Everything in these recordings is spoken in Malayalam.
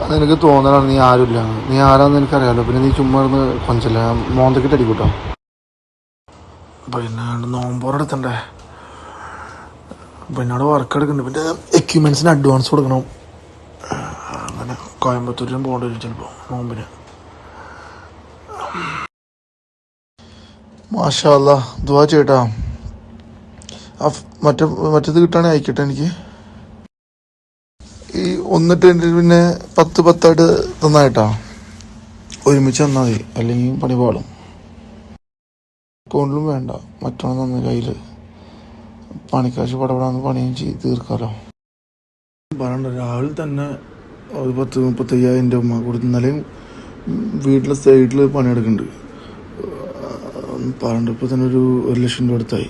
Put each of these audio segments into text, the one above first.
അതെനിക്ക് തോന്നലാണ് നീ ആരുമില്ല. നീ ആരാന്ന് എനിക്കറിയാലോ. പിന്നെ നീ ചുമ്മാ ഇരുന്ന് കൊഞ്ചല്ല, മോന്തക്കിട്ട് അടിക്കൂട്ടോ. പിന്നെ നോമ്പോറെടുത്തണ്ടേ, പിന്നെ അവിടെ വർക്ക് എടുക്കുന്നുണ്ട്. പിന്നെ എക്യുപ്മെൻറ്റ്സിന് അഡ്വാൻസ് കൊടുക്കണം. അങ്ങനെ കോയമ്പത്തൂരിലും പോകേണ്ടി വരും ചിലപ്പോൾ നോമ്പിന്. മാഷാ അല്ലാ, ദുആ ചെയ്യട്ടാ. മറ്റേത് കിട്ടുകയാണെങ്കിൽ അയക്കട്ടെ എനിക്ക്. ഈ ഒന്നിട്ട് പിന്നെ 10 തന്നായിട്ടാ, ഒരുമിച്ച് തന്നാൽ മതി, അല്ലെങ്കിൽ പണി പാടും. അക്കൗണ്ടിലും വേണ്ട, മറ്റൊന്ന് തന്ന കയ്യിൽ പണിക്കാശ് പടപടാന്ന് പണിയും ചെയ്ത് തീർക്കാമല്ലോ. പറയണ്ട, രാവിലെ തന്നെ ഒരു 30-35,000 രൂപ കൊടുത്ത്. ഇന്നലെയും വീട്ടിലെ സൈഡിൽ പണിയെടുക്കുന്നുണ്ട്. പറയണ്ട, ഇപ്പോൾ തന്നെ ഒരു 1,00,000 രൂപ അടുത്തായി.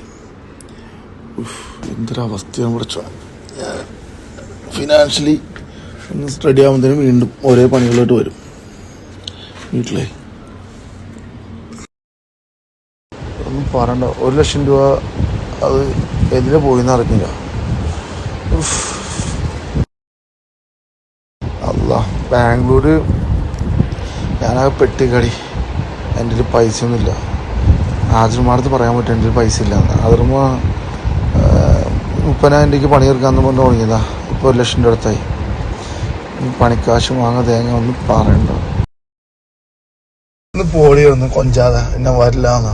എന്തൊരവസ്ഥയാണ് കുറച്ചോ. ഫിനാൻഷ്യലി ഒന്ന് സ്റ്റഡി ആകുമ്പോഴത്തേനും വീണ്ടും ഓരോ പണികളായിട്ട് വരും വീട്ടിലെ. ഒന്നും പറയണ്ട, 1,00,000 രൂപ അത് എതിരെ പോയിന്ന് അറിഞ്ഞില്ല. അല്ല, ബാംഗ്ലൂർ ഞാനാകെ പെട്ടിക്കടി. എൻ്റെ ഒരു പൈസ ഒന്നുമില്ല. ആജർമാർത്ത് പറയാൻ പറ്റും എൻ്റെ ഒരു പൈസ ഇല്ല. അതിർമ്മ 30,000 രൂപയ്ക്ക് പണി തീർക്കാമെന്ന് പറഞ്ഞ് തുടങ്ങിയതാ. ഇപ്പോൾ 1,00,000 രൂപ അടുത്തായി. പണിക്കാശ് വാങ്ങാൻ തേങ്ങ ഒന്നും പറയണ്ട. ഒന്ന് പോടി ഒന്ന് കൊഞ്ചാതെ എന്നെ വരില്ല എന്ന്.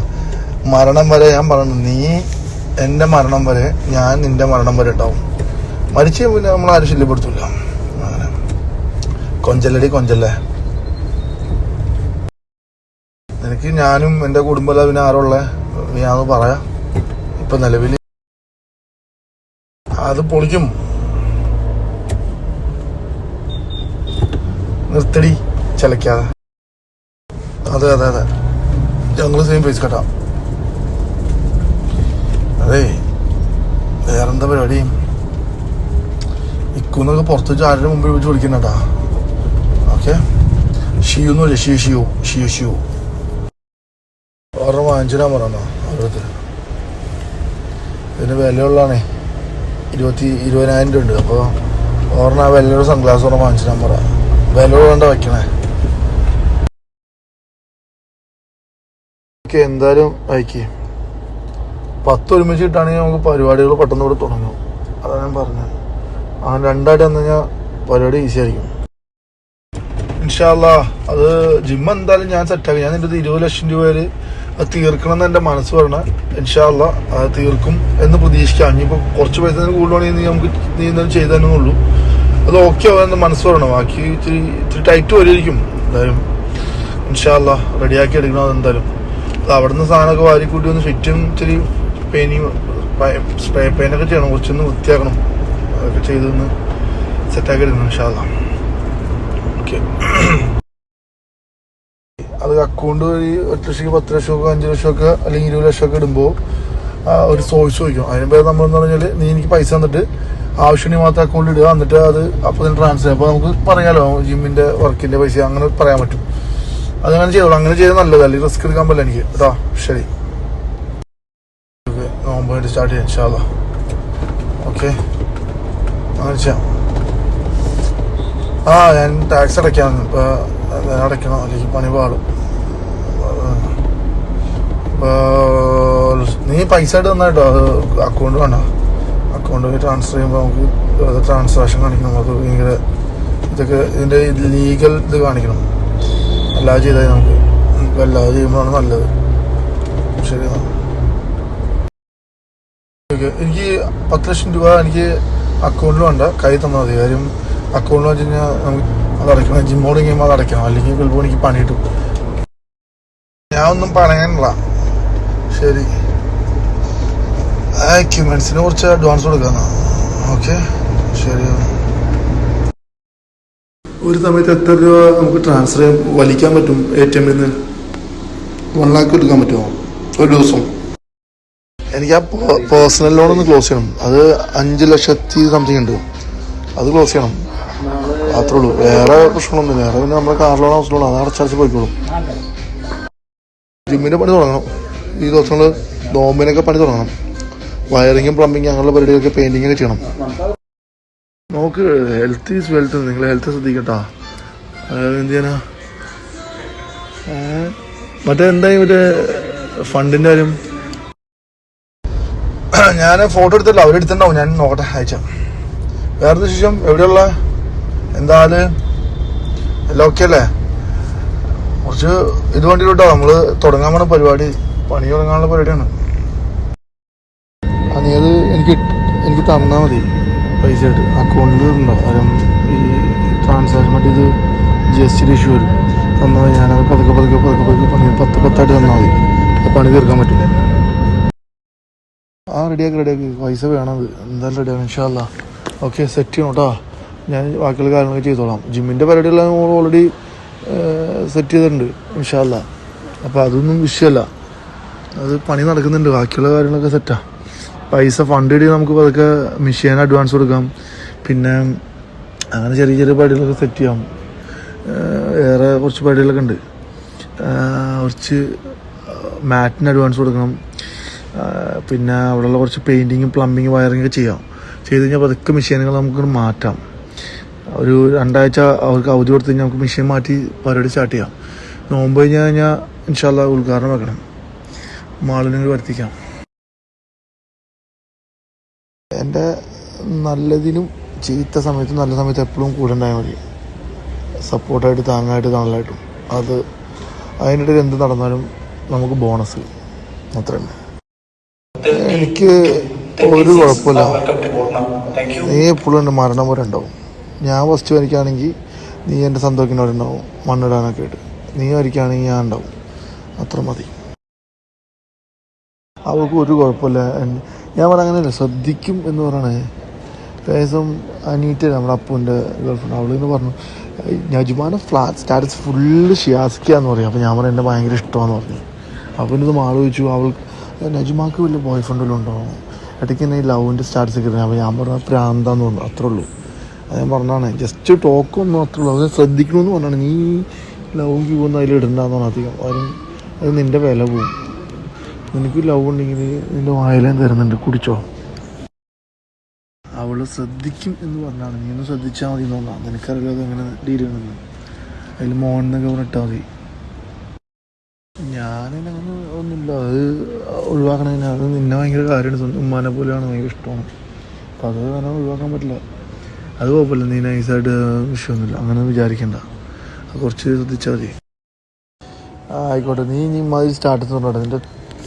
മരണം വരെ ഞാൻ പറഞ്ഞു, നീ എൻ്റെ മരണം വരെ, ഞാൻ നിൻ്റെ മരണം വരെ ഉണ്ടാവും. മരിച്ചു പിന്നെ നമ്മളാരും ശല്യപ്പെടുത്തില്ല. അങ്ങനെ കൊഞ്ചല്ലടി കൊഞ്ചല്ലേ. എനിക്ക് ഞാനും എൻ്റെ കുടുംബമല്ല, പിന്നെ ആരുള്ള ഞാനത് പറയാം. ഇപ്പം നിലവിൽ അത് പൊളിക്കും. നിർത്തടി ചിലക്കാതെ. അതെ അതെ അതെ, ഞങ്ങൾ സെയിം പൈസ കെട്ടാം. അതെ, വേറെന്താ പരിപാടി? ഇക്കുന്നൊക്കെ പുറത്ത് വെച്ച് ആരുടെ മുമ്പിൽ വെച്ച് വിളിക്കണട്ടാ. ഓക്കെ, ഷിയുന്ന് വിളിച്ച ഷിയു ഒരെണ്ണം വാങ്ങിച്ചിടാൻ പറഞ്ഞോ അവരടുത്ത്. ഇതിന് വിലയുള്ളതാണേ, 20,000 രൂപ ഉണ്ട്. അപ്പോൾ ഒരെണ്ണം ആ വിലയുടെ സൺഗ്ലാസ് ഒരെണ്ണം വാങ്ങിച്ചിടാൻ പറ. വില വേണ്ട വയ്ക്കണേ. ഓക്കെ, എന്തായാലും അയക്കേ. 10 ഒരുമിച്ച് കിട്ടുകയാണെങ്കിൽ നമുക്ക് പരിപാടികൾ പെട്ടെന്ന് ഇവിടെ തുടങ്ങും. അതാണ് ഞാൻ പറഞ്ഞത്. അങ്ങനെ 2 വന്നു കഴിഞ്ഞാൽ പരിപാടി ഈസി ആയിരിക്കും. ഇൻഷാ അല്ലാ, അത് ജിം എന്തായാലും ഞാൻ സെറ്റാക്കി. ഞാൻ നിൻ്റെ 20,00,000 രൂപയിൽ അത് തീർക്കണം എന്ന് എൻ്റെ മനസ്സ് പറഞ്ഞാൽ ഇൻഷാ അല്ലാ അത് തീർക്കും എന്ന് പ്രതീക്ഷിക്കാം. ഇനിയിപ്പോൾ കുറച്ച് പൈസ കൂടുതലാണെങ്കിൽ നമുക്ക് നീ എന്തായാലും ചെയ്തു തന്നെ ഉള്ളൂ. അത് ഓക്കെ ആവും എന്ന് മനസ്സ് പറയണം. ബാക്കി ഇത്തിരി ടൈറ്റ് വരുമായിരിക്കും. എന്തായാലും ഇൻഷാ അല്ലാ റെഡിയാക്കി എടുക്കണം. അതെന്തായാലും അത് അവിടെ നിന്ന് സാധനമൊക്കെ വാരിക്കൂട്ടി ഒന്ന് ഫിറ്റും ഇത്തിരി സ്പ്രേ പെയിനൊക്കെ ചെയ്യണം. കുറച്ചൊന്ന് വൃത്തിയാക്കണം. അതൊക്കെ ചെയ്തൊന്ന് സെറ്റാക്കി എടുക്കണം ഇൻഷാ അല്ലാ. ഓക്കെ, അത് അക്കൗണ്ട് വഴി 1,00,000, 10,00,000, 5,00,000 അല്ലെങ്കിൽ 20,00,000 ഇടുമ്പോൾ ഒരു സോഴ്സ് ചോദിക്കും. അതിന് പേര് നമ്മളെന്ന് പറഞ്ഞാൽ, നീ എനിക്ക് പൈസ തന്നിട്ട് ആവശ്യമുണ്ടെങ്കിൽ മാത്രം അക്കൗണ്ടിൽ ഇടുക, എന്നിട്ട് അത് അപ്പോൾ തന്നെ ട്രാൻസ്ഫർ ചെയ്യാം. അപ്പോൾ നമുക്ക് പറയാമല്ലോ ജിമ്മിൻ്റെ വർക്കിൻ്റെ പൈസ അങ്ങനെ പറയാൻ പറ്റും. അതങ്ങനെ ചെയ്തോളൂ. അങ്ങനെ ചെയ്ത് നല്ലത്, അല്ലെങ്കിൽ റിസ്ക് എടുക്കാൻ പറ്റില്ല എനിക്ക് കേട്ടോ. ശരി, ഓക്കെ, നോമ്പായിട്ട് സ്റ്റാർട്ട് ചെയ്യാം ഇൻഷാ അല്ലാ. ഓക്കെ, അങ്ങനെ ചെയ്യാം. ഞാൻ ടാക്സ് അടയ്ക്കാം. ഇപ്പോൾ അടയ്ക്കണം, അല്ലെങ്കിൽ പണി പാടും. നീ പൈസ ആയിട്ട് തന്നായിട്ടോ. അത് അക്കൗണ്ട് വേണ്ട, അക്കൗണ്ട് ട്രാൻസ്ഫർ ചെയ്യുമ്പോൾ നമുക്ക് ട്രാൻസാക്ഷൻ കാണിക്കണം. നമുക്ക് ഭയങ്കര ഇതൊക്കെ ഇതിൻ്റെ ലീഗൽ ഇത് കാണിക്കണം. അല്ലാതെ ചെയ്താൽ നമുക്ക് അല്ലാതെ ചെയ്യുമ്പോഴാണ് നല്ലത്. ശരി, ഓക്കെ. എനിക്ക് 10,00,000 രൂപ എനിക്ക് അക്കൗണ്ടിൽ വേണ്ട, കൈ തന്നാൽ മതി. കാര്യം അക്കൗണ്ടിൽ വെച്ച് കഴിഞ്ഞാൽ നമുക്ക് അത് അടയ്ക്കണം. ജിമ്മോട് കഴിയുമ്പോൾ അത് അടയ്ക്കണം, അല്ലെങ്കിൽ ചിലപ്പോൾ എനിക്ക് പണി കിട്ടും. ഞാൻ ഒന്നും പറയാനില്ല. ശരി, എക്യുപ്മെൻറ്റ്സിന് കുറച്ച് അഡ്വാൻസ് കൊടുക്കാമെന്നാ. ഓക്കെ, ശരി. ഒരു സമയത്ത് എത്ര രൂപ നമുക്ക് ട്രാൻസ്ഫർ വലിക്കാൻ പറ്റും ATM നിന്ന്? 1 lakh എടുക്കാൻ പറ്റുമോ ഒരു ദിവസം? എനിക്ക് ആ പേഴ്സണൽ ലോൺ ഒന്ന് ക്ലോസ് ചെയ്യണം. അത് 5,00,000 സംതിങ് ഉണ്ട്. അത് ക്ലോസ് ചെയ്യണം, അത്രേ ഉള്ളൂ. വേറെ പ്രശ്നമൊന്നുമില്ല. വേറെ പിന്നെ നമ്മുടെ കാർ ലോൺ, ഹൗസ് ലോൺ, അത് അടച്ചടച്ച് പോയിക്കോളും. ജിമ്മിൻ്റെ പണി തുടങ്ങണം ഈ ദിവസങ്ങൾ. നോമ്പിനൊക്കെ പണി തുടങ്ങണം. വയറിങ്ങും പ്ലംബിങ് അങ്ങനെയുള്ള പരിപാടികളൊക്കെ, പെയിൻറ്റിങ്ങൊക്കെ ചെയ്യണം. നോക്ക്, ഹെൽത്ത് ഈസ് വെൽത്ത്. നിങ്ങൾ ഹെൽത്ത് ശ്രദ്ധിക്കട്ടാ. അതായത് എന്ത് ചെയ്യാനാ മറ്റേ എന്തായി മറ്റേ ഫണ്ടിന്റെ കാര്യം ഞാൻ ഫോട്ടോ എടുത്തല്ലോ, അവരെടുത്തിട്ടുണ്ടാവും. ഞാൻ നോക്കട്ടെ, അയച്ച. വേറെ ശേഷം എവിടെയുള്ള എന്താ എല്ലാം ഓക്കെ അല്ലേ? കുറച്ച് ഇത് വേണ്ടിട്ടോ നമ്മള് തുടങ്ങാൻ പോണ പരിപാടി, പണി തുടങ്ങാനുള്ള പരിപാടിയാണ്. നീ അത് എനിക്ക് തന്നാൽ മതി പൈസ ആയിട്ട്. അക്കൗണ്ടിൽ ഉണ്ടോ കാരണം ഈ ട്രാൻസാക്ഷൻ മറ്റേ ഇത് GST ഇഷ്യൂ വരും. തന്നാൽ ഞാനത് പതുക്കെ പണി 10 തന്നാൽ മതി, പണി തീർക്കാൻ പറ്റും. റെഡിയാക്കി പൈസ വേണത് എന്തായാലും റെഡിയാക്കണം ഇൻഷാ അല്ലാ. ഓക്കെ, സെറ്റ് ചെയ്യണം കേട്ടോ. ഞാൻ ബാക്കിയുള്ള കാര്യങ്ങളൊക്കെ ചെയ്തോളാം. ജിമ്മിൻ്റെ പരിപാടിയെല്ലാം നമ്മൾ ഓൾറെഡി സെറ്റ് ചെയ്തിട്ടുണ്ട് ഇൻഷാ അല്ലാ. അപ്പോൾ അതൊന്നും വിഷയമല്ല, അത് പണി നടക്കുന്നുണ്ട്. ബാക്കിയുള്ള കാര്യങ്ങളൊക്കെ സെറ്റാ. പൈസ ഫണ്ട് ഇടി നമുക്ക് പതുക്കെ മെഷീൻ അഡ്വാൻസ് കൊടുക്കാം. പിന്നെ അങ്ങനെ ചെറിയ പരിപാടികളൊക്കെ സെറ്റ് ചെയ്യാം. വേറെ കുറച്ച് പരിപാടികളൊക്കെ ഉണ്ട്. കുറച്ച് മാറ്റിന് അഡ്വാൻസ് കൊടുക്കണം. പിന്നെ അവിടെയുള്ള കുറച്ച് പെയിൻറ്റിങ്ങും പ്ലംബിങ് വയറിങ്ങൊക്കെ ചെയ്യാം. ചെയ്ത് കഴിഞ്ഞാൽ പതുക്കെ മെഷീനുകൾ നമുക്ക് മാറ്റാം. ഒരു 2 ആഴ്ച അവർക്ക് അവധി കൊടുത്തു കഴിഞ്ഞാൽ നമുക്ക് മെഷീൻ മാറ്റി പരിപാടി സ്റ്റാർട്ട് ചെയ്യാം. നോമ്പ് കഴിഞ്ഞാൽ ഇൻഷാ അല്ലാ ഉദ്ഘാടനം വെക്കണം, മാളിനെ വരുത്തിക്കാം. എൻ്റെ നല്ലതിനും ചീത്ത സമയത്തും നല്ല സമയത്ത് എപ്പോഴും കൂടെ ഉണ്ടായാൽ മതി. സപ്പോർട്ടായിട്ട്, താങ്ങായിട്ട്, തണലായിട്ടും. അത് അതിനിടയിൽ എന്ത് നടന്നാലും നമുക്ക് ബോണസ് അത്ര തന്നെ. എനിക്ക് ഒരു കുഴപ്പമില്ല. നീ എപ്പോഴും എൻ്റെ മരണം പോലെ ഉണ്ടാവും. ഞാൻ ഫസ്റ്റ് വരയ്ക്കുകയാണെങ്കിൽ നീ എൻ്റെ സന്തോഷത്തിനോടെ ഉണ്ടാവും, മണ്ണിടാനൊക്കെ ആയിട്ട്. നീ വരയ്ക്കുകയാണെങ്കിൽ ഞാൻ ഉണ്ടാവും, അത്ര മതി. അവൾക്ക് ഒരു കുഴപ്പമില്ല. ഞാൻ പറഞ്ഞ അങ്ങനെയല്ല, ശ്രദ്ധിക്കും എന്ന് പറയണേ. ദിവസം അനീറ്റ നമ്മുടെ അപ്പൂൻ്റെ ഗേൾഫ്രണ്ട്, അവളിന്ന് പറഞ്ഞു നജുമാനെ ഫ്ലാറ്റ് സ്റ്റാറ്റസ് ഫുള്ള് ഷിയാസിക്കാന്ന് പറയും. അപ്പോൾ ഞാൻ പറഞ്ഞു എന്നെ ഭയങ്കര ഇഷ്ടമാണെന്ന് പറഞ്ഞു. അപ്പോൾ ഇത് മാള് ചോദിച്ചു, അവൾക്ക് നജുമാക്ക് വലിയ ബോയ് ഫ്രണ്ട് വല്ലതും ഉണ്ടാവും, ഇടയ്ക്ക് തന്നെ ഈ ലവിൻ്റെ സ്റ്റാറ്റസ് ഒക്കെ ഇടുന്നത്. അപ്പോൾ ഞാൻ പറഞ്ഞ പ്രാന്താന്ന് തോന്നുന്നു, അത്രേ ഉള്ളൂ. അത് ഞാൻ പറഞ്ഞാണ്, ജസ്റ്റ് ടോക്കൊന്നും അത്രേ ഉള്ളൂ. അത് ശ്രദ്ധിക്കണമെന്ന് പറഞ്ഞാണ്. നീ ലവും ക്യൂന്നും അതിൽ ഇടണ്ടെന്ന് പറഞ്ഞാൽ അധികം ആരും അത് നിൻ്റെ വില പോവും. നിനക്ക് ലവ് ഉണ്ടെങ്കിൽ നിൻ്റെ വായിലേം തരുന്നുണ്ട്, കുടിച്ചോ. അവൾ ശ്രദ്ധിക്കും എന്ന് പറഞ്ഞാണ്. നീ ഒന്ന് ശ്രദ്ധിച്ചാൽ മതി എന്ന് പറഞ്ഞാൽ. നിനക്കറിയാതെ എങ്ങനെ ഡീൽ ചെയ്യണമെന്ന്. അതിൽ മോനെന്നൊക്കെ പറഞ്ഞിട്ടാൽ മതി. ഞാനങ്ങനെ ഒന്നുമില്ല, അത് ഒഴിവാക്കണതിന്. അത് നിന്നെ ഭയങ്കര കാര്യമാണ്, ഉമ്മാനെ പോലെയാണ്, ഭയങ്കര ഇഷ്ടമാണ്. അപ്പം അത് അങ്ങനെ ഒഴിവാക്കാൻ പറ്റില്ല. അത് കുഴപ്പമില്ല, നീ നൈസായിട്ട് വിഷയമൊന്നുമില്ല, അങ്ങനെ വിചാരിക്കണ്ട. അത് കുറച്ച് ശ്രദ്ധിച്ചാൽ മതി. ആയിക്കോട്ടെ, നീ ഇമാതിരി സ്റ്റാർട്ടസ് പറഞ്ഞോ, നിൻ്റെ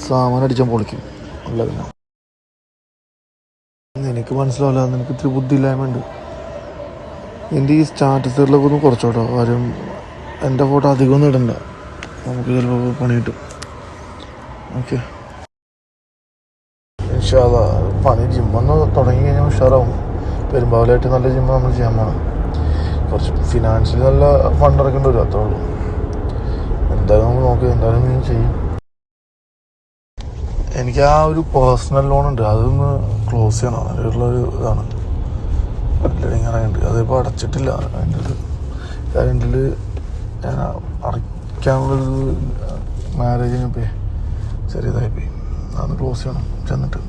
സാമാനം അടിച്ചാൽ പൊളിക്കും. അല്ല പിന്നെ നിനക്ക് മനസ്സിലാവില്ല, നിനക്ക് ഇത്തിരി ബുദ്ധിയില്ലായ്മയുണ്ട്. എൻ്റെ ഈ സ്റ്റാറ്റസുകളിലൊക്കെ ഒന്ന് കുറച്ചോട്ടോ. കാര്യം എൻ്റെ ഫോട്ടോ അധികമൊന്നും ഇടണ്ട, നമുക്ക് ചിലപ്പോൾ പണി കിട്ടും. ഓക്കെ, ഇൻഷാ അല്ലാ. പണി ജിമ്മൊന്ന് തുടങ്ങി കഴിഞ്ഞാൽ ഉഷാറാവും. പെരുമ്പാവൂരായിട്ട് നല്ല ജിമ്മ് നമ്മൾ ചെയ്യാൻ പോകണം. കുറച്ച് ഫിനാൻഷ്യലി നല്ല ഫണ്ട് ഇറക്കേണ്ടി വരും, അത്രേ ഉള്ളൂ. എന്തായാലും നമ്മൾ നോക്കി, എന്തായാലും നീ ചെയ്യും. എനിക്ക് ആ ഒരു പേഴ്സണൽ ലോൺ ഉണ്ട്, അതൊന്ന് ക്ലോസ് ചെയ്യണം. അതിലുള്ളൊരു ഇതാണ് അല്ലെങ്കിൽ അറിയുന്നുണ്ട്. അതിപ്പോൾ അടച്ചിട്ടില്ല. അതിൻ്റെ ഒരു കാര്യത്തിൽ ഞാൻ അടയ്ക്കാനുള്ളൊരു മാരേജിന് പോയി ചെറിയതായിപ്പോയി. അതൊന്ന് ക്ലോസ് ചെയ്യണം ചെന്നിട്ട്.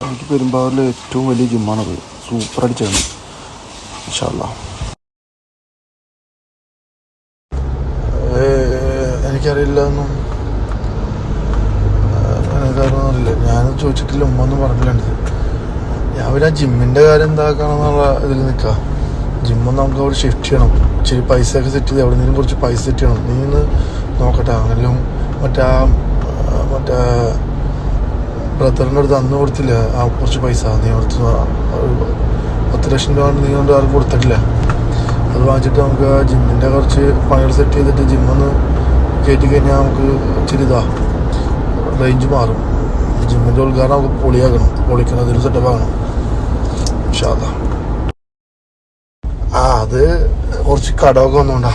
എനിക്ക് പെരുമ്പാവൂരിലെ ഏറ്റവും വലിയ ജിമ്മാണത്. സൂപ്പർ അടിച്ചാണ് ഇൻഷാ അല്ലാ. എനിക്കറിയില്ല ഒന്നും, കാര്യമൊന്നുമില്ല. ഞാൻ ചോദിച്ചിട്ടില്ല, ഉമ്മ ഒന്നും പറഞ്ഞില്ല. ഞാൻ പിന്നെ ജിമ്മിൻ്റെ കാര്യം എന്താക്കണമെന്നുള്ള ഇതിൽ നിൽക്കാം. ജിമ്മൊന്നും നമുക്ക് അവിടെ ഷിഫ്റ്റ് ചെയ്യണം. ഇച്ചിരി പൈസയൊക്കെ സെറ്റ് ചെയ്ത് അവിടെ നിന്നും കുറച്ച് പൈസ സെറ്റ് ചെയ്യണം. നീ ഒന്ന് നോക്കട്ടെ. അങ്ങനെയും മറ്റേ ബ്രദറിൻ്റെ അടുത്ത് അന്ന് കൊടുത്തില്ല ആ കുറച്ച് പൈസ, നീ കൊടുത്ത് 10 ലക്ഷം രൂപ നീ കൊണ്ട് ആർക്കും കൊടുത്തിട്ടില്ല. അത് വാങ്ങിച്ചിട്ട് നമുക്ക് ജിമ്മിൻ്റെ കുറച്ച് പണികൾ സെറ്റ് ചെയ്തിട്ട് ജിമ്മൊന്ന് കയറ്റി കഴിഞ്ഞാൽ നമുക്ക് ഇച്ചിരി റേഞ്ച് മാറും. ജിമ്മിൻ്റെ ഉദ്ഘാടനം നമുക്ക് പൊളിക്കണം, അതിൽ സെറ്റപ്പ് ആകണം ഇൻഷാ അല്ലാ. അത് കുറച്ച് കടമൊക്കെ വന്നോണ്ടാ.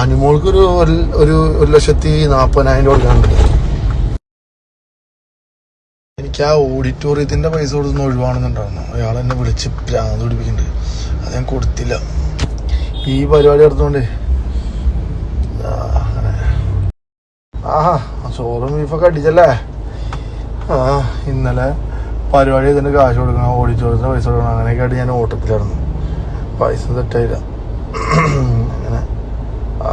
അനിമോൾക്കൊരു 1,40,000 കൊടുക്കാനുണ്ട്. എനിക്ക് ആ ഓഡിറ്റോറിയത്തിൻ്റെ പൈസ കൊടുത്തുന്ന ഒഴിവാണെന്നുണ്ടായിരുന്നു. അയാൾ എന്നെ വിളിച്ച് പ്രാന്ത് പിടിപ്പിക്കുന്നുണ്ട്. അത് ഞാൻ കൊടുത്തില്ല. ഈ പരിപാടി നടത്തുകൊണ്ടേ അങ്ങനെ. ചോറും ബീഫൊക്കെ അടിച്ചല്ലേ. ഇന്നലെ പരിപാടി ഇതിൻ്റെ കാശ് കൊടുക്കണം, ഓഡിറ്റോറിയത്തിന് പൈസ കൊടുക്കണം, അങ്ങനെയൊക്കെ ആയിട്ട് ഞാൻ ഓട്ടത്തിലായിരുന്നു. പൈസ സെറ്റായില്ല. അങ്ങനെ ആ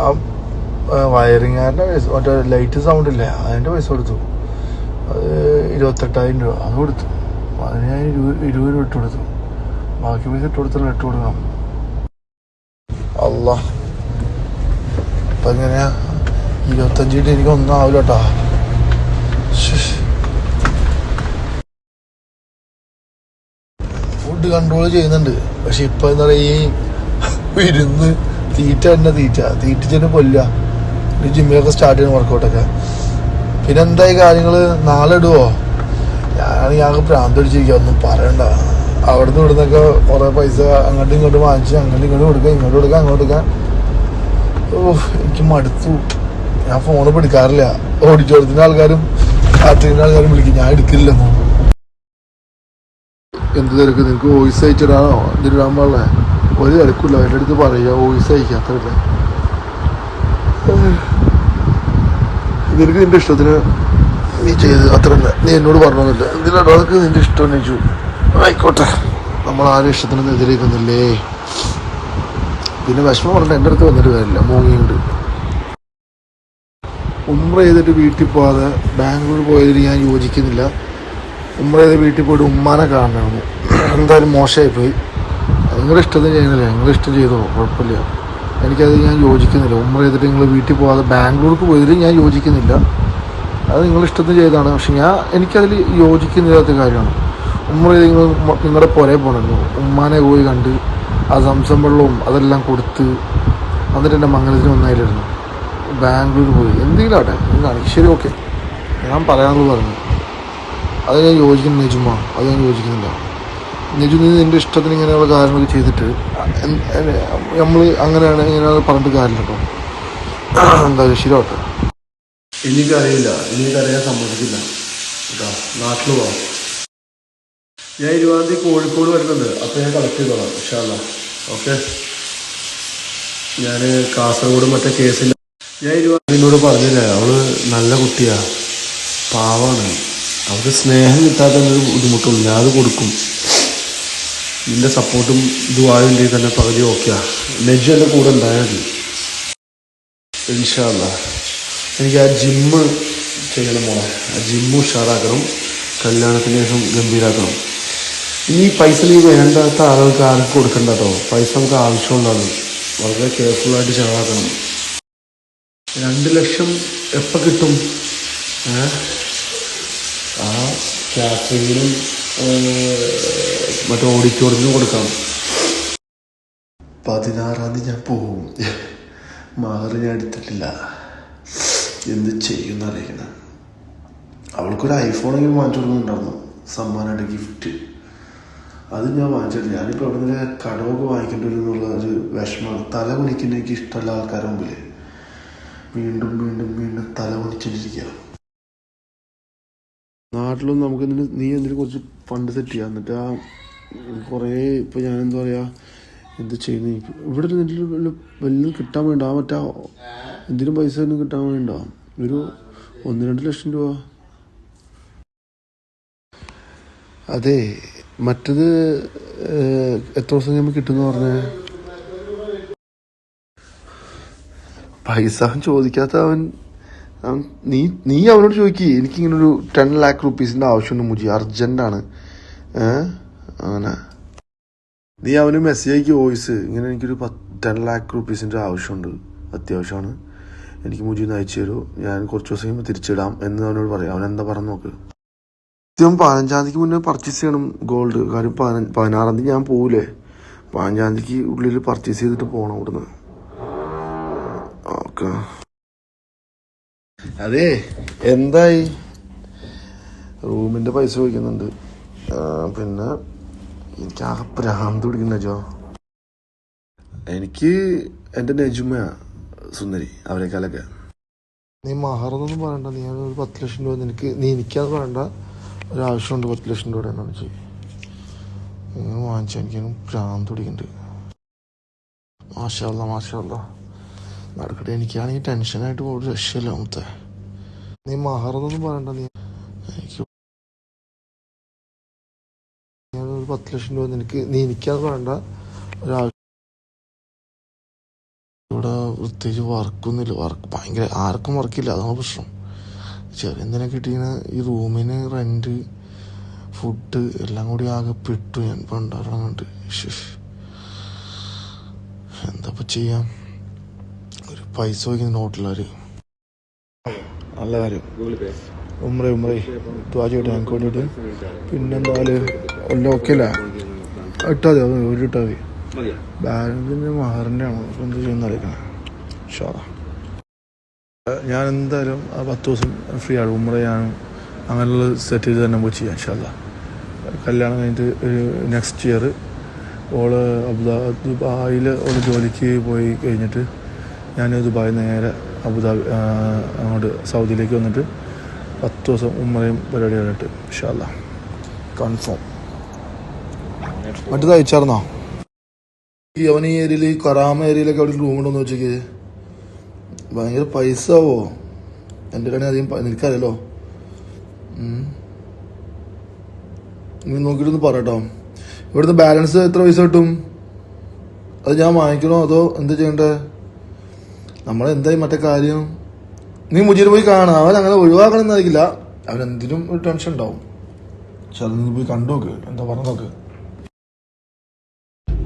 വയറിങ്ങാരുടെ പൈസ, മറ്റേ ലൈറ്റ് സൗണ്ട് ഇല്ലേ അതിൻ്റെ പൈസ കൊടുത്തു. അത് 28,000 രൂപ അത് കൊടുത്തു. അതിന് ഞാൻ 20 രൂപ ഇട്ട് കൊടുത്തു. ബാക്കി പൈസ ഇട്ട് കൊടുത്തില്ല, ഇട്ട് കൊടുക്കണം. അല്ല അപ്പം എങ്ങനെയാ 25 എനിക്ക് ഒന്നും ആവില്ല കേട്ടോ. ഫുഡ് കൺട്രോൾ ചെയ്യുന്നുണ്ട്. പക്ഷെ ഇപ്പം എന്താ പറയുക, ഈ വിരുന്ന് തീറ്റ തീറ്റിച്ചതിന് കൊല്ലുക. ഈ ജിമ്മിലൊക്കെ സ്റ്റാർട്ട് ചെയ്യുന്ന വർക്കൗട്ടൊക്കെ. പിന്നെ എന്തായി കാര്യങ്ങൾ നാളെ ഇടുവോ? ഞങ്ങൾക്ക് പ്രാന്ത് അടിച്ചിരിക്കുക, ഒന്നും പറയണ്ട. അവിടുന്ന് ഇവിടുന്നൊക്കെ കുറേ പൈസ അങ്ങോട്ടും ഇങ്ങോട്ടും വാങ്ങിച്ച് അങ്ങോട്ടും ഇങ്ങോട്ടും കൊടുക്കുക, ഇങ്ങോട്ട് കൊടുക്കുക, അങ്ങോട്ട് കൊടുക്കാൻ. എനിക്ക് മടുത്തു. ഞാൻ ഫോണ് പിടിക്കാറില്ല. ഓഡിറ്റോറിയത്തിൻ്റെ ആൾക്കാരും കാറ്ററിങ്ങിൻ്റെ ആൾക്കാരും വിളിക്കും, ഞാൻ എടുക്കില്ല ഫോൺ. എന്ത് തിരക്ക്, നിങ്ങൾക്ക് വോയിസ് അയച്ചിടാനോ ഇതിലിടാൻ പാടില്ല. ഒരു തിരക്കില്ല. എൻ്റെ അടുത്ത് പറയുക വോയിസ് അയക്കുക, അത്രയില്ല. നിനക്ക് നിൻ്റെ ഇഷ്ടത്തിന് നീ ചെയ്ത് അത്രയില്ല. നീ എന്നോട് പറഞ്ഞൊന്നുമില്ല ഇതിലിടക്ക് നിൻ്റെ ഇഷ്ടം ചോദിച്ചു. ആയിക്കോട്ടെ, നമ്മൾ ആരും ഇഷ്ടത്തിനൊന്നും എതിരേക്കുന്നില്ലേ. പിന്നെ വിഷമം പറഞ്ഞിട്ട് എൻ്റെ അടുത്ത് വന്നിട്ട് കാര്യമില്ല. മോങ്ങിയുണ്ട്. ഉംറ ചെയ്തിട്ട് വീട്ടിൽ പോകാതെ ബാംഗ്ലൂർ പോയതിൽ ഞാൻ യോജിക്കുന്നില്ല. ഉംറ ചെയ്ത് വീട്ടിൽ പോയിട്ട് ഉമ്മാനെ കാണണമെന്ന് എന്തായാലും മോശമായിപ്പോയി. നിങ്ങളുടെ ഇഷ്ടത്തിന് ചെയ്യുന്നില്ല, നിങ്ങളുടെ ഇഷ്ടം ചെയ്തോളൂ, കുഴപ്പമില്ല. എനിക്കത് ഞാൻ യോജിക്കുന്നില്ല. ഉംറ ചെയ്തിട്ട് നിങ്ങൾ വീട്ടിൽ പോകാതെ ബാംഗ്ലൂർക്ക് പോയതിൽ ഞാൻ യോജിക്കുന്നില്ല. അത് നിങ്ങളുടെ ഇഷ്ടത്തിന് ചെയ്തതാണ്. പക്ഷെ എനിക്കതിൽ യോജിക്കുന്നില്ലാത്ത കാര്യമാണ്. ഉംറ ചെയ്ത് നിങ്ങളുടെ പുറകെ പോകണമല്ലോ. ഉമ്മാനെ പോയി കണ്ട് ആ സംസം വെള്ളവും അതെല്ലാം കൊടുത്ത് എന്നിട്ട് എൻ്റെ മംഗലത്തിന് ഒന്നായില്ലായിരുന്നു. ബാംഗ്ലൂർ പോയി എന്തെങ്കിലും ആട്ടെ കാണിക്കും. ശരി, ഓക്കെ, ഞാൻ പറയാനുള്ളത് പറഞ്ഞു. അത് ഞാൻ യോജിക്കുന്നു. നെജുമ്മ, അത് ഞാൻ യോജിക്കുന്നില്ല. നെജു, നീ നിൻ്റെ ഇഷ്ടത്തിന് ഇങ്ങനെയുള്ള കാര്യങ്ങളൊക്കെ ചെയ്തിട്ട് നമ്മൾ അങ്ങനെയാണ് ഇങ്ങനെയാണ് പറഞ്ഞിട്ട് കാര്യമില്ല കേട്ടോ. എന്തായാലും ശരിയാവട്ടെ. എനിക്കറിയില്ല, എനിക്കറിയാൻ സമ്മതിക്കില്ല കേട്ടോ. നാട്ടിൽ പോകാം. ഞാൻ 20-ാം തീയതി കോഴിക്കോട് വരുന്നുണ്ട്. അപ്പോൾ ഞാൻ കളക്ട് ചെയ്തോളാം ഇൻഷാ അല്ലാ. ഓക്കെ, ഞാൻ കാസർഗോഡ് മറ്റേ കേസില്ല. ഞാൻ 20-ാം പറഞ്ഞില്ലേ, അവള് നല്ല കുട്ടിയാ, പാവാണ്. അവൾക്ക് സ്നേഹം കിട്ടാത്ത ഒരു ബുദ്ധിമുട്ടുള്ളൂ. ഞാൻ അത് കൊടുക്കും. നിന്റെ സപ്പോർട്ടും ദുആയും തന്നെ പകുതി ഓക്കെയാ. നെജ് എൻ്റെ കൂടെ ഉണ്ടായാൽ മതി ഇൻഷാ അല്ലാ. എനിക്ക് ആ ജിമ്മ് ചെയ്യണം മോളെ. ആ ജിമ്മ് ഉഷാറാക്കണം. കല്യാണത്തിന് ശേഷം ഗംഭീരാക്കണം. ഇനി പൈസ നീ വേണ്ടാത്ത ആളുകൾക്ക് ആർക്കും കൊടുക്കണ്ട കേട്ടോ. പൈസ നമുക്ക് ആവശ്യമുള്ളതാണ്. വളരെ കെയർഫുള്ളായിട്ട് ചിലവാക്കണം. 2 ലക്ഷം എപ്പോൾ കിട്ടും? ആ കാറ്ററിങ്ങിനും മറ്റേ ഓഡിറ്റോറിയത്തിനും കൊടുക്കാം. 16-ാം തീയതി ഞാൻ പോവും. മഹർ ഞാൻ എടുത്തിട്ടില്ല. എന്ത് ചെയ്യുമെന്ന് അറിയിക്കണം. അവൾക്കൊരു ഐഫോണെങ്കിലും വാങ്ങിച്ചു കൊടുക്കുന്നുണ്ടായിരുന്നു സമ്മാനമായിട്ട്, ഗിഫ്റ്റ്. അത് ഞാൻ വാങ്ങിച്ചിട്ടില്ല. ഞാനിപ്പോൾ എവിടെ നിന്ന് കടമൊക്കെ വാങ്ങിക്കേണ്ടി വരും എന്നുള്ള ഒരു വിഷമമാണ്. തല കുണിക്കുന്ന എനിക്ക് ഇഷ്ടമല്ല. ആൾക്കാരുടെ മുമ്പിൽ വീണ്ടും വീണ്ടും വീണ്ടും തല കുണിച്ചിട്ടിരിക്കുക. നാട്ടിലൊന്നും നമുക്ക് നീ എന്തിനും കുറച്ച് ഫണ്ട് സെറ്റ് ചെയ്യാം. എന്നിട്ട് ആ കുറേ ഇപ്പോൾ ഞാൻ എന്താ പറയുക, എന്ത് ചെയ്യുന്നു ഇവിടെ വലിയ കിട്ടാൻ വേണ്ട. ആ മറ്റേ എന്തിനും പൈസ ഒന്നും കിട്ടാൻ വേണ്ട. ഒരു 1-2 ലക്ഷം രൂപ. അതെ, മറ്റത് എത്ര ദിവസം കഴിയുമ്പോൾ കിട്ടുമെന്ന് പറഞ്ഞേ. പൈസ ചോദിക്കാത്ത അവൻ നീ അവനോട് ചോദിക്കുക. എനിക്കിങ്ങനൊരു 10 lakh rupees ആവശ്യമുണ്ട് മുജി, അർജൻറ്റാണ്. അങ്ങനെ നീ അവന് മെസ്സേജ് അയക്കി വോയിസ്, ഇങ്ങനെ എനിക്കൊരു 10 lakh rupees ആവശ്യമുണ്ട്, അത്യാവശ്യമാണ്, എനിക്ക് മുജി ഒന്ന് അയച്ചു തരൂ, ഞാൻ കുറച്ച് ദിവസം കഴിയുമ്പോൾ തിരിച്ചിടാം എന്ന് അവനോട് പറയാം. അവൻ എന്താ പറഞ്ഞു നോക്ക്. 15-ാം തീയതിക്ക് മുന്നേ പർച്ചേസ് ചെയ്യണം ഗോൾഡ്. കാര്യം 16-ാം തീയതി ഞാൻ പോവില്ലേ. 15-ാം തീയതിക്ക് ഉള്ളിൽ പർച്ചേസ് ചെയ്തിട്ട് പോകണം ഇവിടുന്ന്. ഓക്കെ. അതെ, എന്തായി? റൂമിൻ്റെ പൈസ ചോദിക്കുന്നുണ്ട്. പിന്നെ എനിക്ക് ആകെ ഭ്രാന്ത് പിടിക്കുന്ന ജോ. എനിക്ക് എൻ്റെ നെജുമ സുന്ദരി, അവരെക്കാളൊക്കെ. നീ മഹറൊന്നും പറയണ്ട. നീ ഒരു 10 ലക്ഷം രൂപ എനിക്കത് വേണ്ട. ഒരാവശ്യമുണ്ട് 10 ലക്ഷം രൂപ എന്നാണ് ചെയ്യും. നിങ്ങൾ വാങ്ങിച്ചാൽ എനിക്കാണ് ഭ്രാന്ത് പിടിക്കുന്നുണ്ട്. മാഷാ അല്ലാ നടക്കട്ടെ. എനിക്കാണെങ്കിൽ ടെൻഷനായിട്ട് ഒരു രക്ഷയില്ല മുത്തേ. നീ മഹറൊന്നും പറയണ്ട. നീ എനിക്ക് ഒരു 10 ലക്ഷം രൂപ എനിക്കത് വേണ്ട. ഒരാവശ്യം ഇവിടെ പ്രത്യേകിച്ച് വർക്കൊന്നുമില്ല. വർക്ക് ഭയങ്കര ആർക്കും വർക്കില്ല, അതാണ് പ്രശ്നം. എന്തിനാ കിട്ടിയ ഈ റൂമിന് റെൻറ്റ്, ഫുഡ് എല്ലാം കൂടി ആകെ പെട്ടു ഞാൻ പണ്ടാറങ്ങണ്ട്. എന്താ ചെയ്യാം, ഒരു പൈസ വയ്ക്കുന്ന നോട്ടിലാര്. നല്ല കാര്യം ഉമ്രേ ദ്വാ ചെയ്യട്ടെ ഞങ്ങൾക്ക് വേണ്ടിയിട്ട്. പിന്നെന്തായാലും എല്ലാം ഓക്കെ അല്ല, ഇട്ടാൽ മതി, അത് ഒരു ഇട്ടാൽ മതി. ബാലൻസിൻ്റെ മഹറിൻ്റെ ആണോ അപ്പോൾ എന്താ ചെയ്യുന്ന അറിയിക്കണം. ഞാൻ എന്തായാലും ആ 10 ദിവസം ഫ്രീ ആണ്. ഉമ്ര ഞാൻ അങ്ങനെയുള്ള സെറ്റ് ചെയ്ത് തന്നെ പോയി ചെയ്യാം ഇൻഷാ അല്ലാഹ്. കല്യാണം കഴിഞ്ഞിട്ട് നെക്സ്റ്റ് ഇയർ ഓള് ദുബായിൽ ഓള് ജോലിക്ക് പോയി കഴിഞ്ഞിട്ട് ഞാൻ ദുബായിൽ നേരെ അബുദാബി അങ്ങോട്ട് സൗദിയിലേക്ക് വന്നിട്ട് 10 ദിവസം ഉമ്മറയും പരിപാടികളായിട്ട് ഇൻഷാ അല്ലാഹ് കൺഫേം. മറ്റേത് അയച്ചായിരുന്നോ? അവൻ ഈ ഏരിയയിൽ, കറാമ ഏരിയയിലൊക്കെ അവിടെ റൂം ഉണ്ടോന്ന് വെച്ചേക്ക്. ഭയങ്കര പൈസ ആവോ? എൻ്റെ കടയിൽ അധികം നിൽക്കാമല്ലോ. നീ നോക്കിയിട്ടൊന്ന് പറയട്ടോ. ഇവിടുന്ന് ബാലൻസ് എത്ര പൈസ കിട്ടും? അത് ഞാൻ വാങ്ങിക്കണോ അതോ എന്താ ചെയ്യണ്ടേ? നമ്മളെന്തായി മറ്റേ കാര്യം? നീ മുജീർ പോയി കാണാം. അവൻ അങ്ങനെ ഒഴിവാക്കണമെന്നായിരിക്കില്ല, അവൻ എന്തിനും ഒരു ടെൻഷൻ ഉണ്ടാവും. പക്ഷെ അത് നീ പോയി കണ്ടു നോക്ക്, എന്താ പറഞ്ഞു നോക്ക്.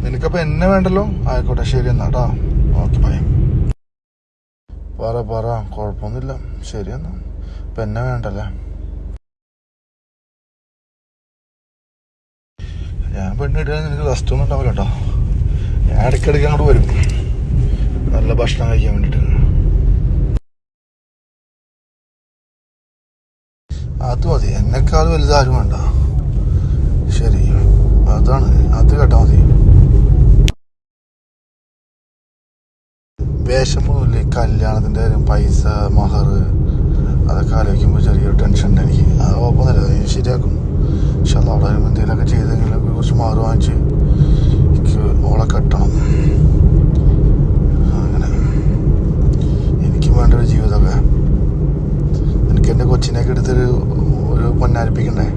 നിനക്കപ്പോൾ എന്നെ വേണ്ടല്ലോ? ആയിക്കോട്ടെ, ശരി എന്നാട്ടാ. Okay bye. പറ കുഴപ്പമൊന്നുമില്ല, ശരി എന്നാ. ഇപ്പം എന്നെ വേണ്ടല്ലേ? ഞാൻ പെണ്ണിട്ടാൽ നിനക്ക് റെസ്റ്റ് ഒന്നും ഉണ്ടാവില്ല കേട്ടോ. ഞാൻ ഇടയ്ക്കിടയ്ക്ക് അങ്ങോട്ട് വരും നല്ല ഭക്ഷണം കഴിക്കാൻ വേണ്ടിയിട്ട്. അത് മതി, എന്നെക്കാൾ വലുതാരും വേണ്ട. ശരി, അത് കേട്ടാ മതി. വിഷമൊന്നുമില്ല. കല്യാണത്തിൻ്റെ പൈസ, മഹർ, അതൊക്കെ ആലോചിക്കുമ്പോൾ ചെറിയൊരു ടെൻഷൻ ഉണ്ട് എനിക്ക്. അത് കുഴപ്പമൊന്നുമില്ല, ശരിയാക്കും. പക്ഷെ അത് അവിടെ എന്തെങ്കിലുമൊക്കെ ചെയ്തെങ്കിലും കുറച്ച് മഹർ വാങ്ങിച്ച് എനിക്ക് ഓളെ കെട്ടണം. അങ്ങനെ എനിക്കും വേണ്ട ഒരു ജീവിതമൊക്കെ. എനിക്ക് എൻ്റെ കൊച്ചിനെയൊക്കെ എടുത്തൊരു പൊന്നാരിപ്പിക്കണ്ടേ?